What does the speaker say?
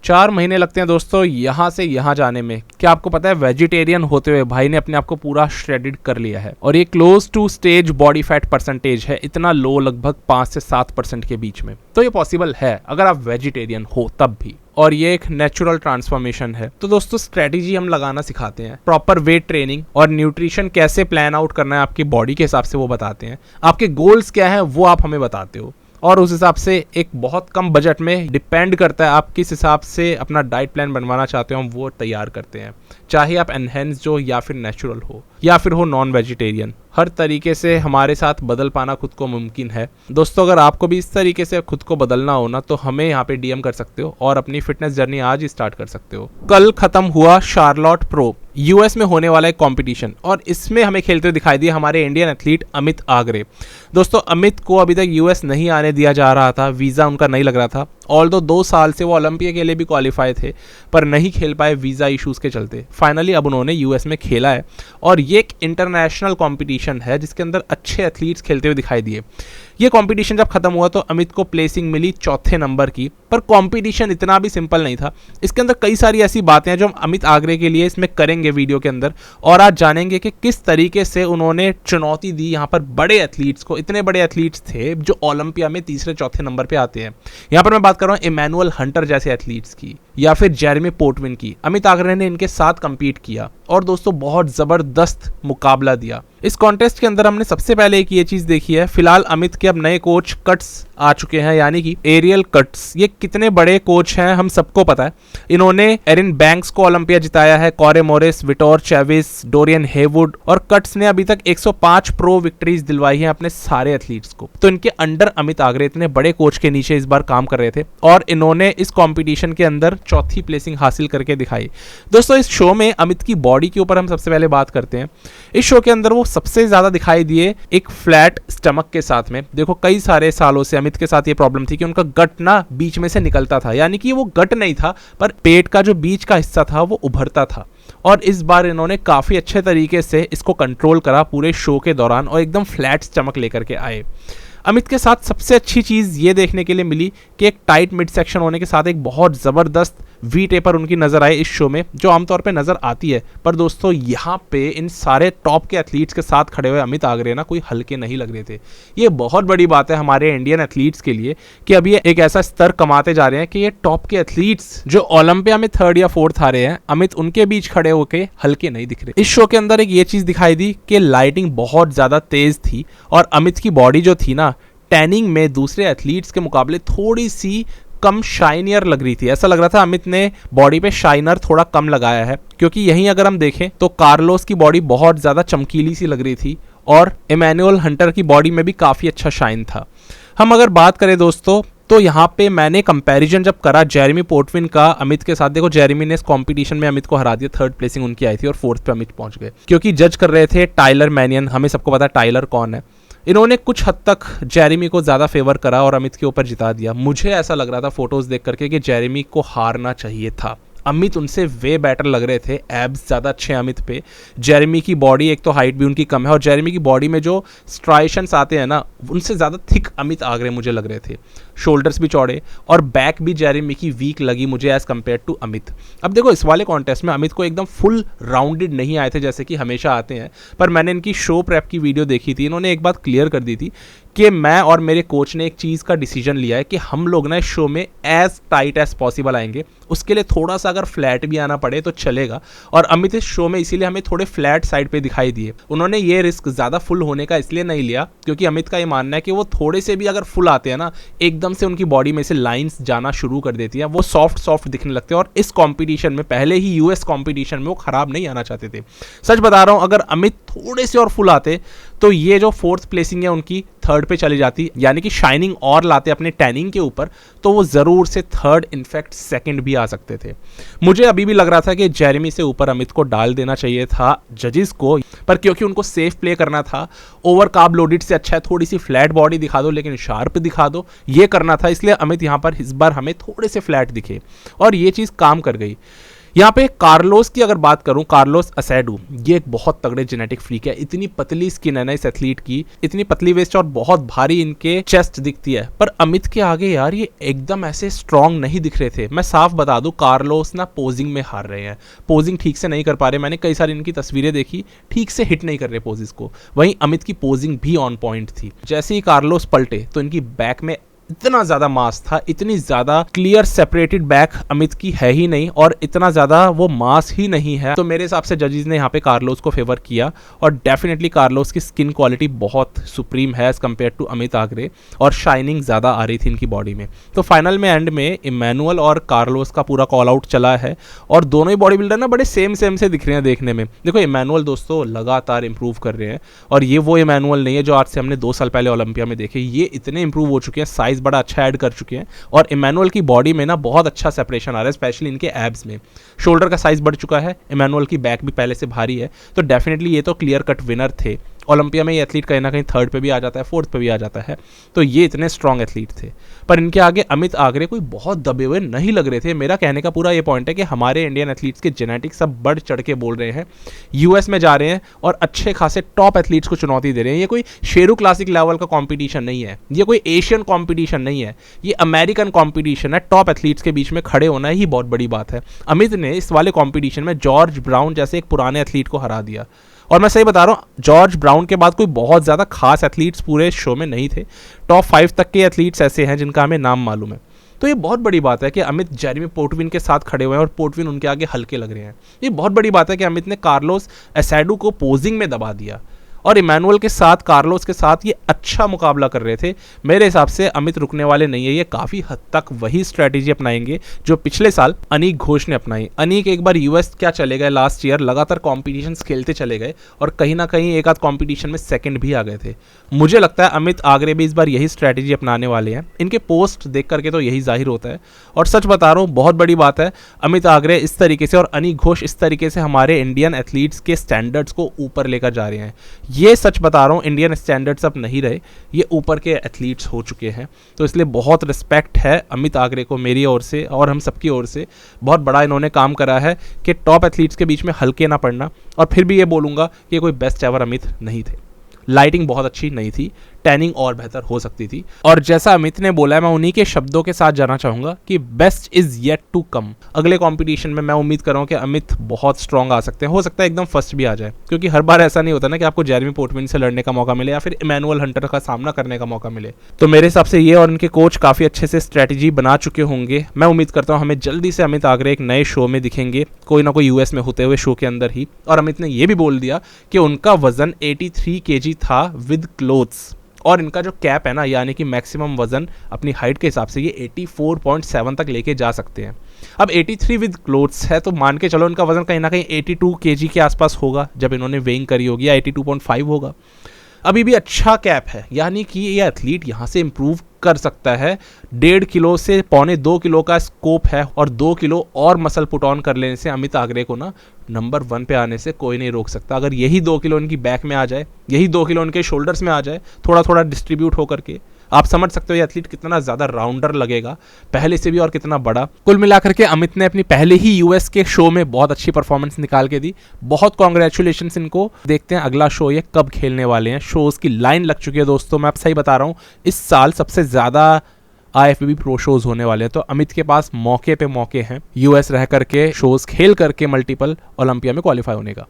4 महीने लगते हैं दोस्तों यहाँ से यहाँ जाने में। क्या आपको पता है वेजिटेरियन होते हुए भाई ने अपने आप को पूरा श्रेडेड कर लिया है, और ये close to stage body fat percentage है, इतना लो, लगभग 5 से 7% के बीच में। तो ये पॉसिबल है अगर आप वेजिटेरियन हो तब भी, और ये एक नेचुरल ट्रांसफॉर्मेशन है। तो दोस्तों स्ट्रेटेजी हम लगाना सिखाते हैं, प्रॉपर वेट ट्रेनिंग और न्यूट्रिशन कैसे प्लान आउट करना है आपकी बॉडी के हिसाब से वो बताते हैं, आपके गोल्स क्या हैं वो आप हमें बताते हो, और उस हिसाब से एक बहुत कम बजट में, डिपेंड करता है आप किस हिसाब से अपना डाइट प्लान बनवाना चाहते हो, हम वो तैयार करते हैं। चाहे आप एनहेंस्ड हो या फिर नेचुरल हो या फिर हो नॉन वेजिटेरियन, हर तरीके से हमारे साथ बदल पाना खुद को मुमकिन है। दोस्तों अगर आपको भी इस तरीके से खुद को बदलना हो ना, तो हमें यहाँ पे डीएम कर सकते हो और अपनी फिटनेस जर्नी आज ही स्टार्ट कर सकते हो। कल खत्म हुआ शार्लोट प्रो, यूएस में होने वाला एक कंपटीशन, और इसमें हमें खेलते हुए दिखाई दिए हमारे इंडियन एथलीट अमित आगरे। दोस्तों अमित को अभी तक यूएस नहीं आने दिया जा रहा था, वीज़ा उनका नहीं लग रहा था, ऑल्दो 2 साल से वो ओलंपिया के लिए भी क्वालिफाई थे पर नहीं खेल पाए वीज़ा इश्यूज़ के चलते। फाइनली अब उन्होंने यूएस में खेला है, और ये एक इंटरनेशनल कंपटीशन है जिसके अंदर अच्छे एथलीट्स खेलते हुए दिखाई दिए। ये कंपटीशन जब खत्म हुआ तो अमित को प्लेसिंग मिली 4थे नंबर की, पर कंपटीशन इतना भी सिंपल नहीं था। इसके अंदर कई सारी ऐसी बातें हैं जो हम अमित आगरे के लिए इसमें करेंगे वीडियो के अंदर, और आज जानेंगे कि किस तरीके से उन्होंने चुनौती दी यहाँ पर बड़े एथलीट्स को। इतने बड़े एथलीट्स थे जो ओलंपिया में 3-4 नंबर पे आते हैं। यहाँ पर मैं बात कर रहा हूँ इमैनुअल हंटर जैसे एथलीट्स की, या फिर जेरेमी पोर्टविन की। अमित आगरे ने इनके साथ कम्पीट किया और दोस्तों बहुत ज़बरदस्त मुकाबला दिया। इस कॉन्टेस्ट के अंदर हमने सबसे पहले एक ये चीज़ देखी है, फिलहाल अमित के अब नए कोच कट्स आ चुके हैं, यानी कि एरियल कट्स। ये कितने बड़े कोच हैं हम सबको पता है। इन्होंने एरिन बैंक्स को ओलंपिया जिताया है, कॉरे मोरिस, विटोर चेविस, डोरियन हेवुड, और कट्स ने अभी तक 105 प्रो विक्ट्रीज दिलवाई हैं अपने सारे एथलीट्स को। तो इनके अंडर अमित आगरे इतने बड़े कोच के नीचे इस बार काम कर रहे थे, और इन्होंने इस कॉम्पिटिशन के अंदर 4थी प्लेसिंग हासिल करके दिखाई। दोस्तों इस शो में अमित की बॉडी के ऊपर हम सबसे पहले बात करते हैं। इस शो के अंदर वो सबसे ज्यादा दिखाई दिए एक फ्लैट स्टमक के साथ में। देखो कई सारे सालों से अमित के साथ ये प्रॉब्लम थी कि उनका गट ना बीच में से निकलता था, यानी कि वो गट नहीं था पर पेट का जो बीच का हिस्सा था वो उभरता था, और इस बार इन्होंने काफी अच्छे तरीके से इसको कंट्रोल करा पूरे शो के दौरान, और एकदम फ्लैट स्टमक लेकर के आए। अमित के साथ सबसे अच्छी चीज़ ये देखने के लिए मिली कि एक टाइट मिड सेक्शन होने के साथ एक बहुत ज़बरदस्त वी टेपर उनकी नज़र आए इस शो में, जो आमतौर पे नज़र आती है। पर दोस्तों यहाँ पे इन सारे टॉप के एथलीट्स के साथ खड़े हुए अमित आगरे ना कोई हल्के नहीं लग रहे थे। ये बहुत बड़ी बात है हमारे इंडियन एथलीट्स के लिए कि अब ये एक ऐसा स्तर कमाते जा रहे हैं कि ये टॉप के एथलीट्स जो ओलंपिया में 3rd या 4th आ रहे हैं, अमित उनके बीच खड़े होकर हल्के नहीं दिख रहे। इस शो के अंदर एक ये चीज़ दिखाई दी कि लाइटिंग बहुत ज़्यादा तेज़ थी, और अमित की बॉडी जो थी ना, टैनिंग में दूसरे एथलीट्स के मुकाबले थोड़ी सी कम शाइनियर लग रही थी। ऐसा लग रहा था अमित ने बॉडी पे शाइनर थोड़ा कम लगाया है, क्योंकि यहीं अगर हम देखें तो कार्लोस की बॉडी बहुत ज़्यादा चमकीली सी लग रही थी, और इमैनुअल हंटर की बॉडी में भी काफ़ी अच्छा शाइन था। हम अगर बात करें दोस्तों तो यहाँ पे मैंने कंपैरिजन जब करा जेरेमी पोर्टविन का अमित के साथ, देखो जेरेमी ने इस कंपटीशन में अमित को हरा दिया, 3rd प्लेसिंग उनकी आई थी और 4th पे अमित पहुंच गए, क्योंकि जज कर रहे थे टाइलर मैनियन। हमें सबको पता है टाइलर कौन है। इन्होंने कुछ हद तक जेरेमी को ज़्यादा फेवर करा और अमित के ऊपर जिता दिया। मुझे ऐसा लग रहा था फोटोज़ देख करके कि जेरेमी को हारना चाहिए था। अमित उनसे वे बेटर लग रहे थे, एब्स ज़्यादा अच्छे हैं अमित पे। जेरेमी की बॉडी, एक तो हाइट भी उनकी कम है, और जेरेमी की बॉडी में जो स्ट्राइशंस आते हैं ना, उनसे ज़्यादा थिक अमित आगरे मुझे लग रहे थे। शोल्डर्स भी चौड़े, और बैक भी जेरेमी की वीक लगी मुझे एज़ कम्पेयर टू अमित। अब देखो इस वाले कॉन्टेस्ट में अमित को एकदम फुल राउंडेड नहीं आए थे जैसे कि हमेशा आते हैं, पर मैंने इनकी शो प्रेप की वीडियो देखी थी, इन्होंने एक बात क्लियर कर दी थी कि मैं और मेरे कोच ने एक चीज़ का डिसीजन लिया है कि हम लोग ना इस शो में एज टाइट एज पॉसिबल आएंगे। उसके लिए थोड़ा सा अगर फ्लैट भी आना पड़े तो चलेगा, और अमित इस शो में इसीलिए हमें थोड़े फ्लैट साइड पे दिखाई दिए। उन्होंने ये रिस्क ज़्यादा फुल होने का इसलिए नहीं लिया क्योंकि अमित का ये मानना है कि वो थोड़े से भी अगर फुल आते हैं ना, एकदम से उनकी बॉडी में से लाइंस जाना शुरू कर देती हैं, वो सॉफ्ट दिखने लगते हैं, और इस कॉम्पिटिशन में, पहले ही यूएस कॉम्पिटिशन में, वो खराब नहीं आना चाहते थे। सच बता रहा हूँ, अगर अमित थोड़े से और फुल आते तो ये जो 4th प्लेसिंग है उनकी 3rd पे चली जाती, यानी कि शाइनिंग और लाते अपने टैनिंग के ऊपर, तो वो ज़रूर से 3rd, इनफैक्ट 2nd भी आ सकते थे। मुझे अभी भी लग रहा था कि जेरेमी से ऊपर अमित को डाल देना चाहिए था जजेस को, पर क्योंकि उनको सेफ प्ले करना था, ओवर कार्ब लोडेड से अच्छा है थोड़ी सी फ्लैट बॉडी दिखा दो लेकिन शार्प दिखा दो, ये करना था। इसलिए अमित यहाँ पर इस बार हमें थोड़े से फ्लैट दिखे, और ये चीज़ काम कर गई। यहाँ पे कार्लोस की अगर बात करूं, कार्लोस असेडू, ये एक बहुत तगड़े जेनेटिक फ्रीक है। इतनी पतली स्किन है ना इस एथलीट की, इतनी पतली वेस्ट और बहुत भारी इनके चेस्ट दिखती है। पर अमित के आगे यार ये एकदम ऐसे स्ट्रांग नहीं दिख रहे थे। मैं साफ बता दूं, कार्लोस ना पोजिंग में हार रहे हैं, पोजिंग ठीक से नहीं कर पा रहे। मैंने कई सारी इनकी तस्वीरें देखी, ठीक से हिट नहीं कर रहे पोजिस को। वहीं अमित की पोजिंग भी ऑन पॉइंट थी। जैसे ही कार्लोस पलटे तो इनकी बैक में इतना ज्यादा मास था, इतनी ज्यादा क्लियर सेपरेटेड बैक अमित की है ही नहीं, और इतना ज्यादा वो मास ही नहीं है। तो मेरे हिसाब से जजेस ने यहाँ पे कार्लोस को फेवर किया, और डेफिनेटली कार्लोस की स्किन क्वालिटी बहुत सुप्रीम है एज कम्पेयर टू अमित आगरे, और शाइनिंग ज्यादा आ रही थी इनकी बॉडी में। तो फाइनल में एंड में इमैनुअल और कार्लोस का पूरा कॉल आउट चला है, और दोनों ही बॉडी बिल्डर ना बड़े सेम से दिख रहे हैं देखने में। देखो इमैनुअल दोस्तों लगातार इंप्रूव कर रहे हैं, और ये वो इमैनुअल नहीं है जो आज से हमने 2 साल पहले ओलंपिया में देखे। ये इतने इंप्रूव हो चुके हैं, साइज बड़ा अच्छा ऐड कर चुके हैं, और इमैनुअल की बॉडी में ना बहुत अच्छा सेपरेशन आ रहा है, स्पेशली इनके एब्स में। शोल्डर का साइज बढ़ चुका है, इमैनुअल की बैक भी पहले से भारी है। तो डेफिनेटली ये तो क्लियर कट विनर थे। ओलंपिया में ये एथलीट कहीं ना कहीं 3rd पे भी आ जाता है, 4th पे भी आ जाता है। तो ये इतने स्ट्रॉन्ग एथलीट थे, पर इनके आगे अमित आगरे कोई बहुत दबे हुए नहीं लग रहे थे। मेरा कहने का पूरा ये पॉइंट है कि हमारे इंडियन एथलीट्स के जेनेटिक्स सब बढ़ चढ़ के बोल रहे हैं, यूएस में जा रहे हैं और अच्छे खासे टॉप एथलीट्स को चुनौती दे रहे हैं। ये कोई शेरू क्लासिक लेवल का कॉम्पिटिशन नहीं है, ये कोई एशियन कॉम्पिटिशन नहीं है, ये अमेरिकन कॉम्पिटिशन है। टॉप एथलीट्स के बीच में खड़े होना ही बहुत बड़ी बात है। अमित ने इस वाले कॉम्पिटिशन में जॉर्ज ब्राउन जैसे एक पुराने एथलीट को हरा दिया, और मैं सही बता रहा हूँ, जॉर्ज ब्राउन के बाद कोई बहुत ज़्यादा खास एथलीट्स पूरे शो में नहीं थे। टॉप 5 तक के एथलीट्स ऐसे हैं जिनका हमें नाम मालूम है। तो ये बहुत बड़ी बात है कि अमित जेरेमी पोर्टविन के साथ खड़े हुए हैं, और पोर्टविन उनके आगे हल्के लग रहे हैं। ये बहुत बड़ी बात है कि अमित ने कार्लोस असेडू को पोजिंग में दबा दिया, और इमैनुअल के साथ, कार्लोस के साथ ये अच्छा मुकाबला कर रहे थे। मेरे हिसाब से अमित रुकने वाले नहीं है, ये काफ़ी हद तक वही स्ट्रैटेजी अपनाएंगे जो पिछले साल अनीक घोष ने अपनाई। अनीक एक बार यूएस क्या चले गए लास्ट ईयर, लगातार कॉम्पिटिशन्स खेलते चले गए, और कहीं ना कहीं एक आध कॉम्पिटिशन में सेकंड भी आ गए थे। मुझे लगता है अमित आगरे भी इस बार यही स्ट्रैटेजी अपनाने वाले हैं। इनके पोस्ट देख करके तो यही जाहिर होता है, और सच बता रहा हूँ बहुत बड़ी बात है, अमित आगरे इस तरीके से और अनीक घोष इस तरीके से हमारे इंडियन एथलीट्स के स्टैंडर्ड्स को ऊपर लेकर जा रहे हैं। ये सच बता रहा हूँ, इंडियन स्टैंडर्ड्स अब नहीं रहे, ये ऊपर के एथलीट्स हो चुके हैं। तो इसलिए बहुत रिस्पेक्ट है अमित आगरे को मेरी ओर से और हम सबकी ओर से। बहुत बड़ा इन्होंने काम करा है कि टॉप एथलीट्स के बीच में हल्के ना पड़ना। और फिर भी ये बोलूँगा कि कोई बेस्ट एवर अमित नहीं थे। लाइटिंग बहुत अच्छी नहीं थी, टैनिंग और बेहतर हो सकती थी। और जैसा अमित ने बोला है, मैं उन्हीं के शब्दों के साथ जाना चाहूँगा कि best is yet to come. अगले कंपटीशन में मैं उम्मीद कर रहा हूँ कि अमित बहुत स्ट्रांग आ सकते हैं, हो सकता है एकदम फर्स्ट भी आ जाए, क्योंकि हर बार ऐसा नहीं होता ना कि आपको जेरेमी पोर्टविन से लड़ने का मौका मिले या फिर इमैनुअल हंटर का सामना करने का मौका मिले। तो मेरे हिसाब से ये और इनके कोच काफ़ी अच्छे से स्ट्रैटेजी बना चुके होंगे। मैं उम्मीद करता हूँ हमें जल्दी से अमित आगरे एक नए शो में दिखेंगे, कोई ना कोई यूएस में होते हुए शो के अंदर ही। और अमित ने यह भी बोल दिया कि उनका वजन 83 kg था विद क्लोथ्स, और इनका जो कैप है ना, यानी कि मैक्सिमम वजन अपनी हाइट के हिसाब से ये 84.7 तक लेके जा सकते हैं। अब 83 विद क्लोथ्स है, तो मान के चलो इनका वजन कहीं ना कहीं 82 kg के आसपास होगा जब इन्होंने वेइंग करी होगी, या 82.5 होगा। अभी भी अच्छा कैप है, यानी कि ये एथलीट यहाँ से इम्प्रूव कर सकता है। 1.5 किलो से 1.25 किलो का स्कोप है, और 2 किलो और मसल पुट ऑन कर लेने से अमित आगरे को ना नंबर 1 पे आने से कोई नहीं रोक सकता। अगर यही 2 किलो इनकी बैक में आ जाए, यही 2 किलो इनके शोल्डर्स में आ जाए, थोड़ा थोड़ा डिस्ट्रीब्यूट होकर के, आप समझ सकते हो ये एथलीट कितना ज़्यादा राउंडर लगेगा पहले से भी, और कितना बड़ा। कुल मिलाकर के अमित ने अपनी पहले ही यूएस के शो में बहुत अच्छी परफॉर्मेंस निकाल के दी। बहुत कॉन्ग्रेचुलेशंस इनको। देखते हैं अगला शो ये कब खेलने वाले हैं। शोज़ की लाइन लग चुकी है दोस्तों, मैं अब सही बता रहा हूँ, इस साल सबसे ज़्यादा IFBB प्रो शोज़ होने वाले हैं। तो अमित के पास मौके पे मौके हैं यूएस रह करके शोज़ खेल करके मल्टीपल ओलंपिया में क्वालिफाई होने का।